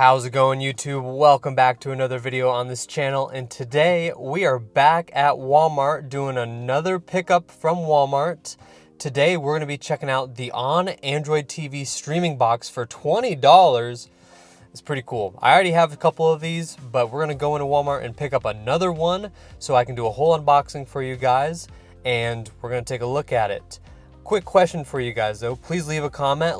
How's it going, YouTube? Welcome back to another video on this channel, and today we are back at Walmart doing another pickup from Walmart. Today we're going to be checking out the On Android TV streaming box for $20. It's pretty cool. I already have a couple of these, but we're going to go into Walmart and pick up another one so I can do a whole unboxing for you guys, and we're going to take a look at it. Quick question for you guys though, please leave a comment.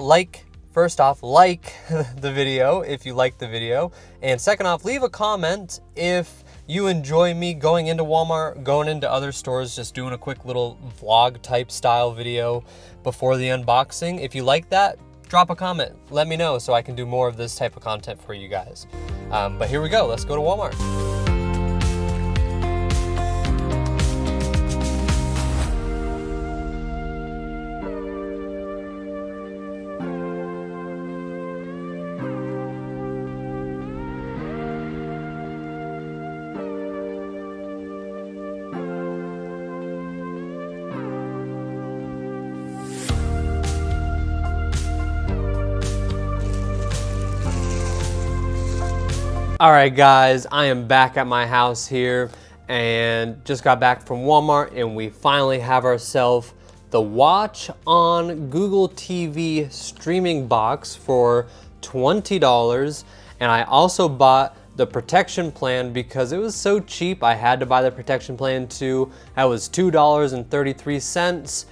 First off, like the video if you like the video. And second off, leave a comment if you enjoy me going into Walmart, going into other stores, just doing a quick little vlog type style video before the unboxing. If you like that, drop a comment. Let me know so I can do more of this type of content for you guys. But here we go. Let's go to Walmart. All right, guys, I am back at my house here and just got back from Walmart, and we finally have ourselves the Watch on Google TV streaming box for $20. And I also bought the protection plan because it was so cheap. I had to buy the protection plan too. That was $2.33.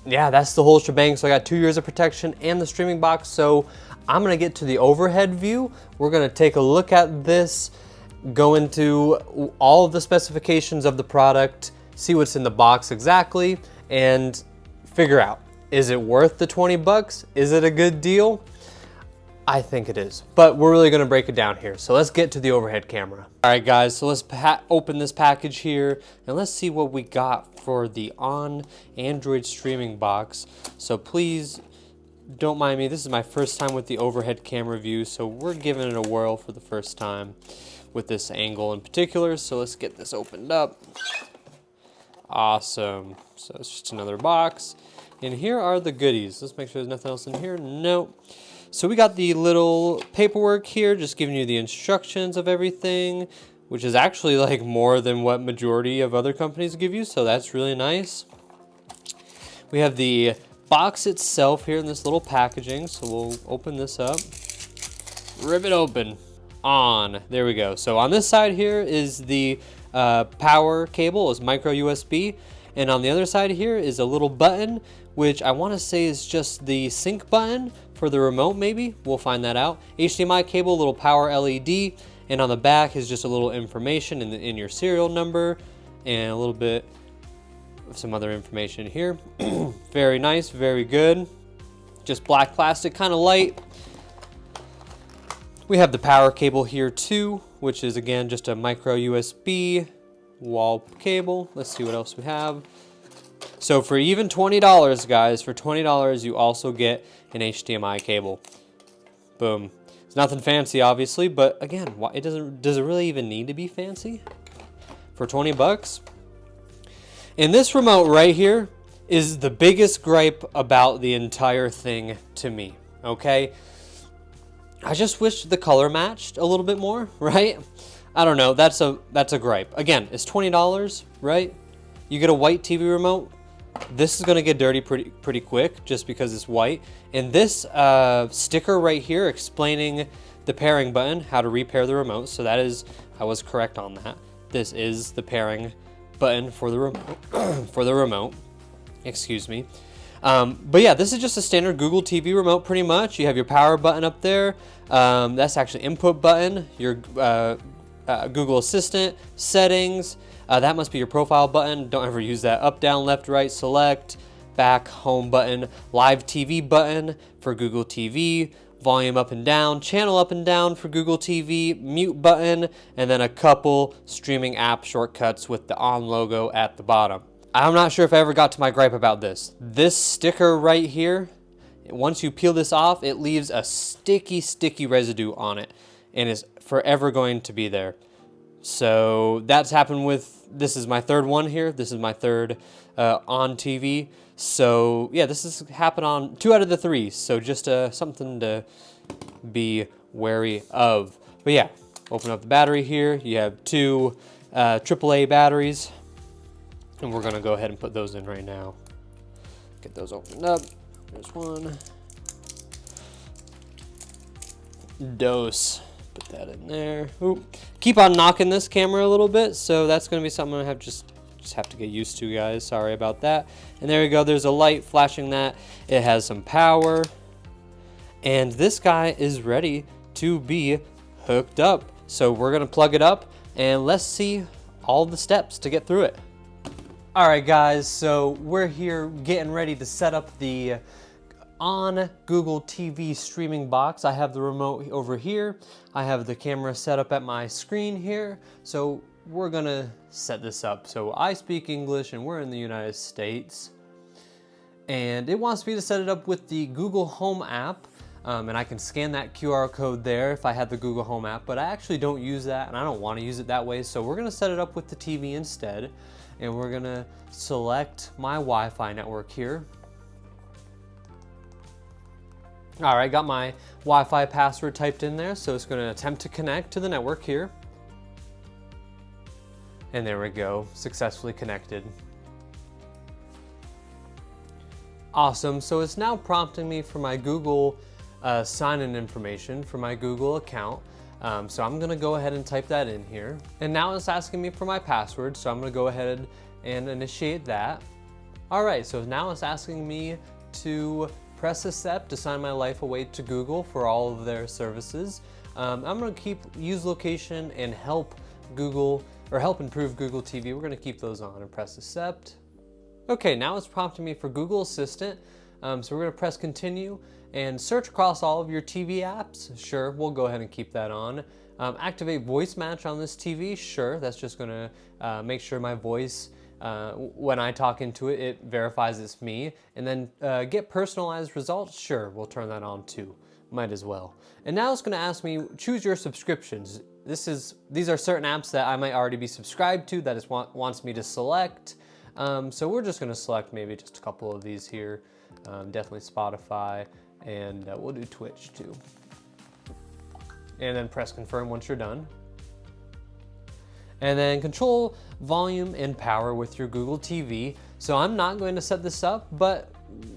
Yeah, that's the whole shebang. So I got 2 years of protection and the streaming box. So I'm gonna get to the overhead view. We're gonna take a look at this, go into all of the specifications of the product, see what's in the box exactly, and figure out, is it worth the 20 bucks? Is it a good deal? I think it is, but we're really gonna break it down here. So let's get to the overhead camera. All right, guys, so let's open this package here and let's see what we got for the On Android streaming box. So please, don't mind me, this is my first time with the overhead camera view, so we're giving it a whirl for the first time with this angle in particular. So let's get this opened up. Awesome. So it's just another box. And here are the goodies. Let's make sure there's nothing else in here. Nope. So we got the little paperwork here, just giving you the instructions of everything, which is actually like more than what majority of other companies give you, so that's really nice. We have the box itself here in this little packaging, so we'll open this up, rip it open. On, there we go. So on this side here is the power cable, is micro USB, and on the other side here is a little button, which I want to say is just the sync button for the remote, maybe. We'll find that out. HDMI cable, little power LED, and on the back is just a little information in your serial number and a little bit of some other information here. Very nice, very good. Just black plastic, kind of light. We have the power cable here too, which is again just a micro USB wall cable. Let's see what else we have. So for even $20, guys, for $20 you also get an HDMI cable. Boom. It's nothing fancy, obviously, but again, does it really even need to be fancy for 20 bucks? And this remote right here is the biggest gripe about the entire thing to me, okay? I just wish the color matched a little bit more, right? I don't know, that's a gripe. Again, it's $20, right? You get a white TV remote. This is gonna get dirty pretty quick just because it's white. And this sticker right here explaining the pairing button, how to repair the remote. So that is, I was correct on that. This is the pairing button for the remote, excuse me. But yeah, this is just a standard Google TV remote pretty much. You have your power button up there. That's actually input button, your Google Assistant, settings. That must be your profile button. Don't ever use that. Up, down, left, right, select, back, home button, live TV button for Google TV, volume up and down, channel up and down for Google TV, mute button, and then a couple streaming app shortcuts with the On logo at the bottom. I'm not sure if I ever got to my gripe about this. This sticker right here, once you peel this off, it leaves a sticky residue on it and is forever going to be there. So that's happened with, this is my third one here. This is my third On TV. So yeah, this has happened on 2 out of the 3. So just something to be wary of. But yeah, open up the battery here. You have two AAA batteries, and we're gonna go ahead and put those in right now. Get those opened up. There's one. Dose. Put that in there. Oop. Keep on knocking this camera a little bit, so that's gonna be something I have just have to get used to, guys. Sorry about that. And there we go. There's a light flashing that. It has some power, and this guy is ready to be hooked up. So we're gonna plug it up, and let's see all the steps to get through it. All right, guys. So we're here getting ready to set up the on Google TV streaming box. I have the remote over here. I have the camera set up at my screen here. So we're gonna set this up. So I speak English and we're in the United States. And it wants me to set it up with the Google Home app. And I can scan that QR code there if I had the Google Home app, but I actually don't use that and I don't wanna use it that way. So we're gonna set it up with the TV instead. And we're gonna select my Wi-Fi network here. All right, got my Wi-Fi password typed in there, so it's gonna attempt to connect to the network here. And there we go, successfully connected. Awesome, so it's now prompting me for my Google sign-in information for my Google account. So I'm gonna go ahead and type that in here. And now it's asking me for my password, so I'm gonna go ahead and initiate that. All right, so now it's asking me to press accept to sign my life away to Google for all of their services. I'm gonna use location and help Google, or help improve Google TV. We're gonna keep those on and press accept. Okay, now it's prompting me for Google Assistant. So we're gonna press continue and search across all of your TV apps. Sure, we'll go ahead and keep that on. Activate voice match on this TV. Sure, that's just gonna make sure my voice, when I talk into it, it verifies it's me. And then get personalized results. Sure, we'll turn that on too. Might as well. And now it's gonna ask me, choose your subscriptions. These are certain apps that I might already be subscribed to that it wants me to select. So we're just gonna select maybe just a couple of these here. Definitely Spotify, and we'll do Twitch too. And then press confirm once you're done. And then control volume and power with your Google TV. So I'm not going to set this up, but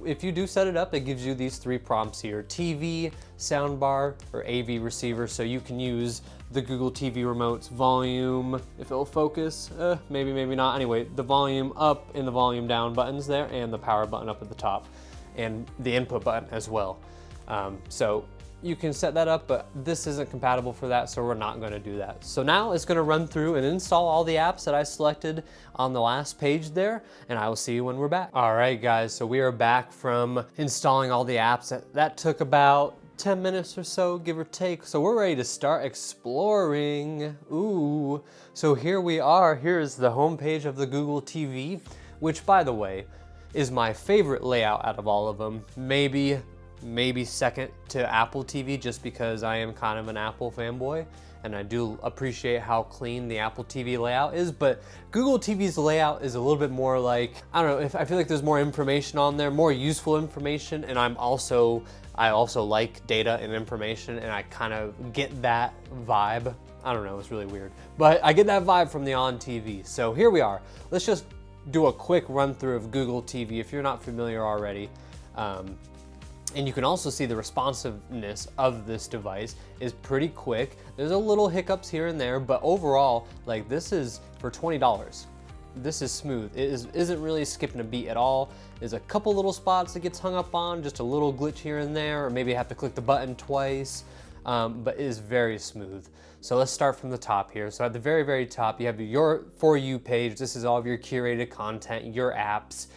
if you do set it up, it gives you these three prompts here: TV, soundbar, or AV receiver. So you can use the Google TV remote's volume, if it'll focus, maybe, maybe not. Anyway, the volume up and the volume down buttons there, and the power button up at the top, and the input button as well. So you can set that up, but this isn't compatible for that, so we're not gonna do that. So now it's gonna run through and install all the apps that I selected on the last page there, and I will see you when we're back. All right, guys, so we are back from installing all the apps. That took about 10 minutes or so, give or take. So we're ready to start exploring. Ooh, so here we are. Here's the home page of the Google TV, which, by the way, is my favorite layout out of all of them. Maybe second to Apple TV, just because I am kind of an Apple fanboy and I do appreciate how clean the Apple TV layout is, but Google TV's layout is a little bit more like, I don't know, I feel like there's more information on there, more useful information, and I also like data and information, and I kind of get that vibe. I don't know, it's really weird, but I get that vibe from the On TV. So here we are. Let's just do a quick run through of Google TV if you're not familiar already. And you can also see the responsiveness of this device is pretty quick. There's a little hiccups here and there, but overall, like, this is for $20. This is smooth. It isn't really skipping a beat at all. There's a couple little spots that gets hung up on, just a little glitch here and there, or maybe I have to click the button twice, but it is very smooth. So let's start from the top here. So at the very, very top, you have your For You page. This is all of your curated content, your apps,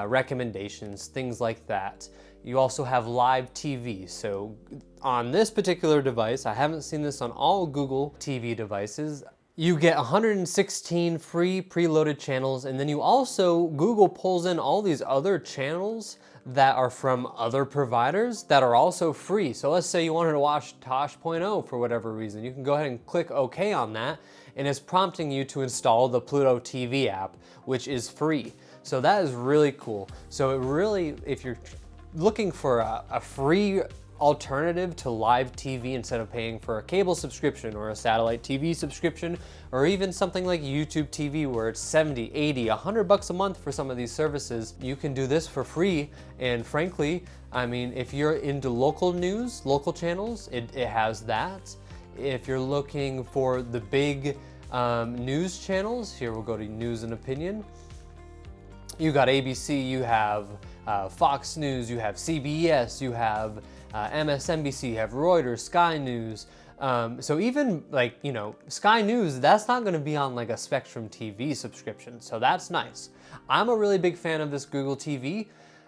recommendations, things like that. You also have live TV. So on this particular device, I haven't seen this on all Google TV devices, you get 116 free preloaded channels, and then you also, Google pulls in all these other channels that are from other providers that are also free. So let's say you wanted to watch Tosh.0 for whatever reason. You can go ahead and click OK on that, and it's prompting you to install the Pluto TV app, which is free. So that is really cool. So it really, if you're looking for a free alternative to live TV instead of paying for a cable subscription or a satellite TV subscription, or even something like YouTube TV where it's 70, 80, $100 a month for some of these services. You can do this for free, and frankly, I mean, if you're into local news, local channels, it has that. If you're looking for the big news channels, here we'll go to news and opinion. You got ABC, you have Fox News, you have CBS, you have MSNBC, you have Reuters, Sky News. So even like, you know, Sky News, that's not gonna be on like a Spectrum TV subscription, so that's nice. I'm a really big fan of this Google TV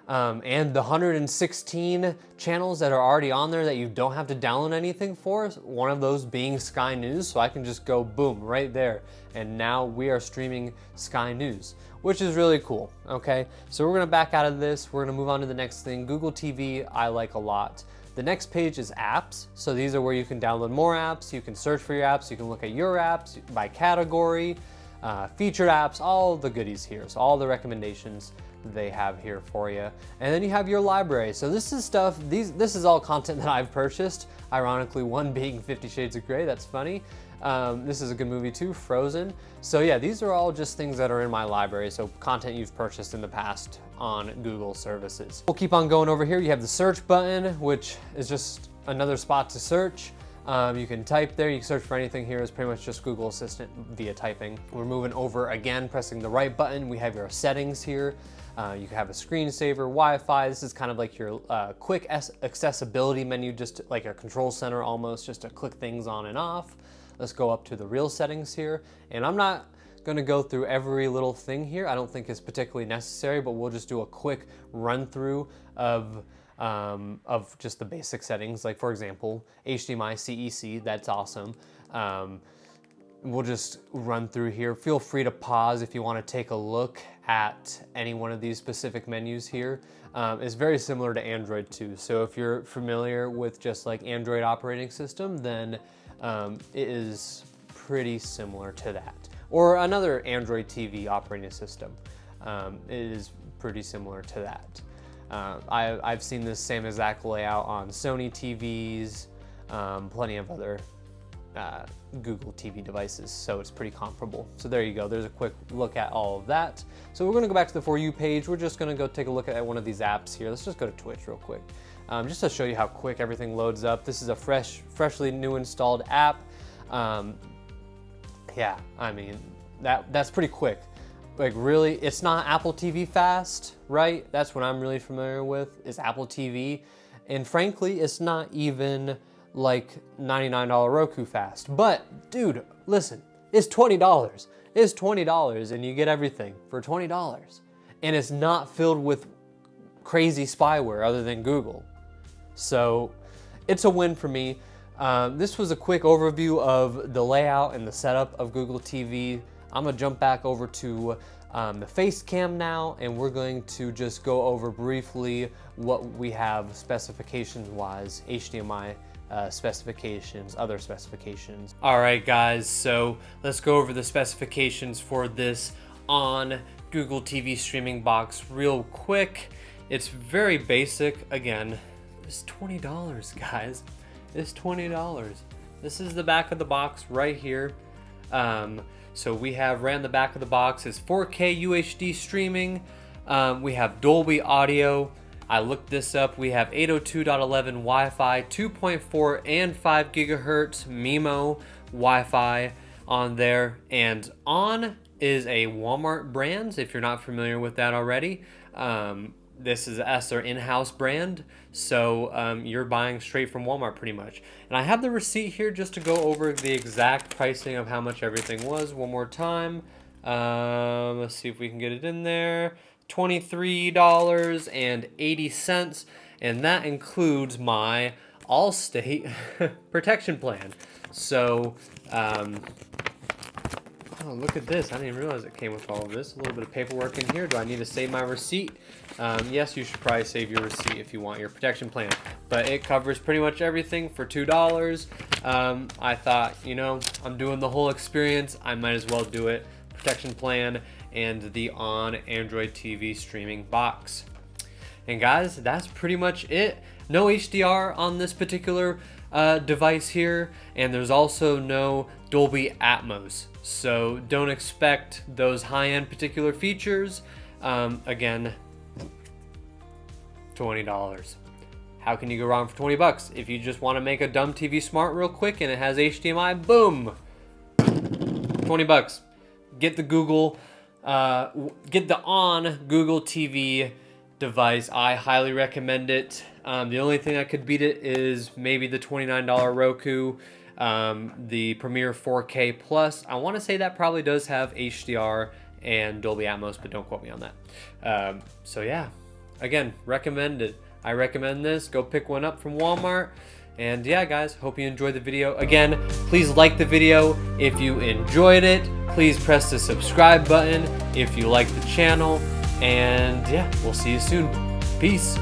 and the 116 channels that are already on there that you don't have to download anything for, one of those being Sky News, so I can just go boom right there. And now we are streaming Sky News, which is really cool, okay? So we're gonna back out of this, we're gonna move on to the next thing. Google TV, I like a lot. The next page is apps. So these are where you can download more apps, you can search for your apps, you can look at your apps by category, featured apps, all the goodies here. So all the recommendations they have here for you. And then you have your library. So this is stuff, this is all content that I've purchased. Ironically, one being 50 Shades of Grey, that's funny. This is a good movie too, Frozen. So yeah, these are all just things that are in my library, so content you've purchased in the past on Google services. We'll keep on going over here. You have the search button, which is just another spot to search. You can type there, you can search for anything here. It's pretty much just Google Assistant via typing. We're moving over again, pressing the right button. We have your settings here. You can have a screensaver, Wi-Fi. This is kind of like your quick accessibility menu, just like a control center almost, just to click things on and off. Let's go up to the real settings here. And I'm not gonna go through every little thing here. I don't think it's particularly necessary, but we'll just do a quick run through of just the basic settings. Like for example, HDMI CEC, that's awesome. We'll just run through here. Feel free to pause if you wanna take a look at any one of these specific menus here. It's very similar to Android too. So if you're familiar with just like Android operating system, then it is pretty similar to that. Or another Android TV operating system. It is pretty similar to that. I've seen this same exact layout on Sony TVs, plenty of other Google TV devices, so it's pretty comparable. So there you go, there's a quick look at all of that. So we're gonna go back to the For You page. We're just gonna go take a look at one of these apps here. Let's just go to Twitch real quick. Just to show you how quick everything loads up. This is a freshly new installed app. Yeah, I mean, that's pretty quick. Like really, it's not Apple TV fast, right? That's what I'm really familiar with, is Apple TV. And frankly, it's not even like $99 Roku fast. But dude, listen, it's $20. It's $20 and you get everything for $20. And it's not filled with crazy spyware other than Google. So it's a win for me. This was a quick overview of the layout and the setup of Google TV. I'm gonna jump back over to the face cam now, and we're going to just go over briefly what we have specifications wise, HDMI specifications, other specifications. All right guys, so let's go over the specifications for this on Google TV streaming box real quick. It's very basic. Again, it's $20 guys. It's $20. This is the back of the box right here. So we have right on the back of the box is 4K UHD streaming. We have Dolby Audio. I looked this up. We have 802.11 Wi-Fi, 2.4 and 5 gigahertz MIMO Wi-Fi on there. And On is a Walmart brand, if you're not familiar with that already. This is their in-house brand, so you're buying straight from Walmart pretty much. And I have the receipt here just to go over the exact pricing of how much everything was one more time. Let's see if we can get it in there. $23.80, and that includes my Allstate protection plan. So, oh, look at this. I didn't even realize it came with all of this. A little bit of paperwork in here. Do I need to save my receipt? Yes, you should probably save your receipt if you want your protection plan. But it covers pretty much everything for $2. I thought, you know, I'm doing the whole experience. I might as well do it. Protection plan and the On Android TV streaming box. And guys, that's pretty much it. No HDR on this particular device here, and there's also no Dolby Atmos. So don't expect those high-end particular features. Again, $20. How can you go wrong for 20 bucks? If you just want to make a dumb TV smart real quick and it has HDMI, boom, 20 bucks. Get the Google, get the on Google TV device. I highly recommend it. The only thing that could beat it is maybe the $29 Roku, the Premiere 4K Plus. I want to say that probably does have HDR and Dolby Atmos, but don't quote me on that. So yeah, again, recommended. I recommend this. Go pick one up from Walmart. And yeah, guys, hope you enjoyed the video. Again, please like the video if you enjoyed it. Please press the subscribe button if you like the channel. And yeah, we'll see you soon. Peace.